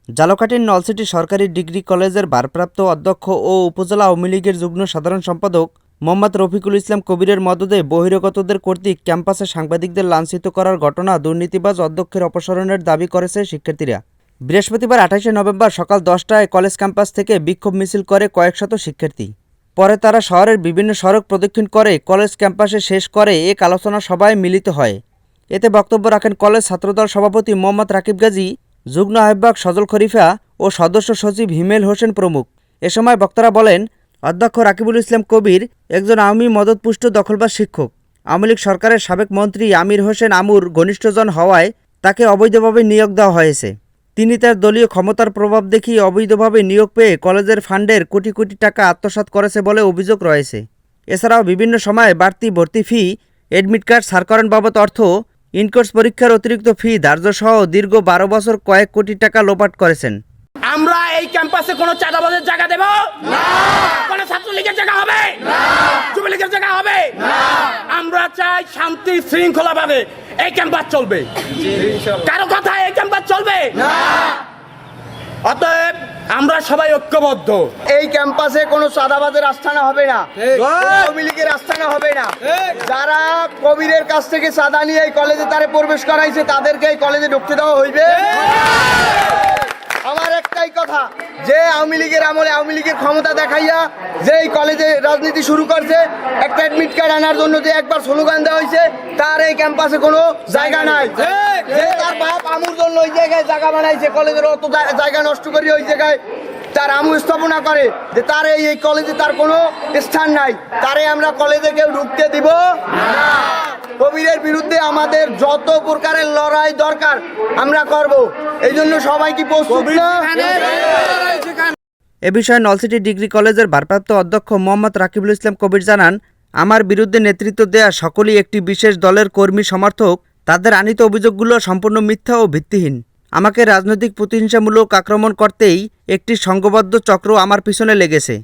ঝালকাঠির নলছিটি সরকারি ডিগ্রি কলেজের ভারপ্রাপ্ত অধ্যক্ষ ও উপজেলা আওয়ামী লীগের যুগ্ম সাধারণ সম্পাদক মোহাম্মদ রফিকুল ইসলাম কবিরের মদদে বহিরাগতদের কর্তৃক ক্যাম্পাসে সাংবাদিকদের লাঞ্ছিত করার ঘটনা দুর্নীতিবাজ অধ্যক্ষের অপসারণের দাবি করেছে শিক্ষার্থীরা। বৃহস্পতিবার 28শে নভেম্বর সকাল 10টায় কলেজ ক্যাম্পাস থেকে বিক্ষোভ মিছিল করে কয়েকশত শিক্ষার্থী। পরে তারা শহরের বিভিন্ন সড়ক প্রদক্ষিণ করে কলেজ ক্যাম্পাসে শেষ করে এক আলোচনা সভায় মিলিত হয়। এতে বক্তব্য রাখেন কলেজ ছাত্রদল সভাপতি মোহাম্মদ রাকিব গাজী, যুগ্ম আহ্বায়ক সজল খরিফা ও সদস্য সচিব হিমেল হোসেন প্রমুখ। এ সময় বক্তারা বলেন, অধ্যক্ষ রাকিবুল ইসলাম কবির একজন আওয়ামী মদতপুষ্ট দখলবাজ শিক্ষক। আওয়ামী লীগ সরকারের সাবেক মন্ত্রী আমির হোসেন আমুর ঘনিষ্ঠজন হওয়ায় তাকে অবৈধভাবে নিয়োগ দেওয়া হয়েছে। তিনি তার দলীয় ক্ষমতার প্রভাব দেখিয়ে অবৈধভাবে নিয়োগ পেয়ে কলেজের ফান্ডের কোটি কোটি টাকা আত্মসাৎ করেছে বলে অভিযোগ রয়েছে। এছাড়াও বিভিন্ন সময়ে বাড়তি ভর্তি ফি, এডমিট কার্ড সার্করণ বাবদ অর্থ, ইনকোর্স পরীক্ষার অতিরিক্ত ফি ধার্য সহ দীর্ঘ 12 বছর কয়েক কোটি টাকা লোপাট করেছেন। আমরা এই ক্যাম্পাসে কোনো চাঁদাবাজের জায়গা দেব না, কোনো ছাত্রলীগের জায়গা হবে না, যুবলীগের জায়গা হবে না। আমরা চাই শান্তি শৃঙ্খলা ভাবে এই ক্যাম্পাস চলবে, কারো কথা এই ক্যাম্পাস চলবে না। অতএব আমরা সবাই ঐক্যবদ্ধ। এই ক্যাম্পাসে কোনো চাঁদাবাজের আস্থানা হবে না, আওয়ামী লীগের আস্থানা হবে না। যারা কবিরের কাছ থেকে চাঁদা নিয়ে এই কলেজে তারা প্রবেশ করাইছে তাদেরকে এই কলেজে ঢুকতে দেওয়া হইবে। আমার একটাই কথা, যে আওয়ামী লীগের আমলে আওয়ামী লীগের ক্ষমতা দেখাইয়া যে এই কলেজে রাজনীতি শুরু করছে, একটা অ্যাডমিট কার্ড আনার জন্য যে একবার স্লোগান দেওয়া হয়েছে, তার এই ক্যাম্পাসে কোনো জায়গা নাই। যে তার বাপ আমুর জন্য ওই জায়গায় জায়গা বানাইছে, কলেজের অত জায়গা নষ্ট করি ওই জায়গায় তার আমু স্থাপনা করে, যে তার এই কলেজে তার কোনো স্থান নাই, তারে আমরা কলেজে কেউ ঢুকতে দিব না। কবিরের বিরুদ্ধে আমাদের যত প্রকারের লড়াই দরকার আমরা করব। এই জন্য সবাই কি প্রস্তুত না? এ বিষয়ে নলছিটি ডিগ্রি কলেজের ভারপ্রাপ্ত অধ্যক্ষ মোহাম্মদ রাকিবুল ইসলাম কবির জানান, আমার বিরুদ্ধে নেতৃত্ব দেয়া সকলেই একটি বিশেষ দলের কর্মী সমর্থক। তাদের আনিত অভিযোগগুলো সম্পূর্ণ মিথ্যা ও ভিত্তিহীন। আমাকে রাজনৈতিক প্রতিহিংসামূলক আক্রমণ করতেই একটি সংঘবদ্ধ চক্র আমার পিছনে লেগেছে।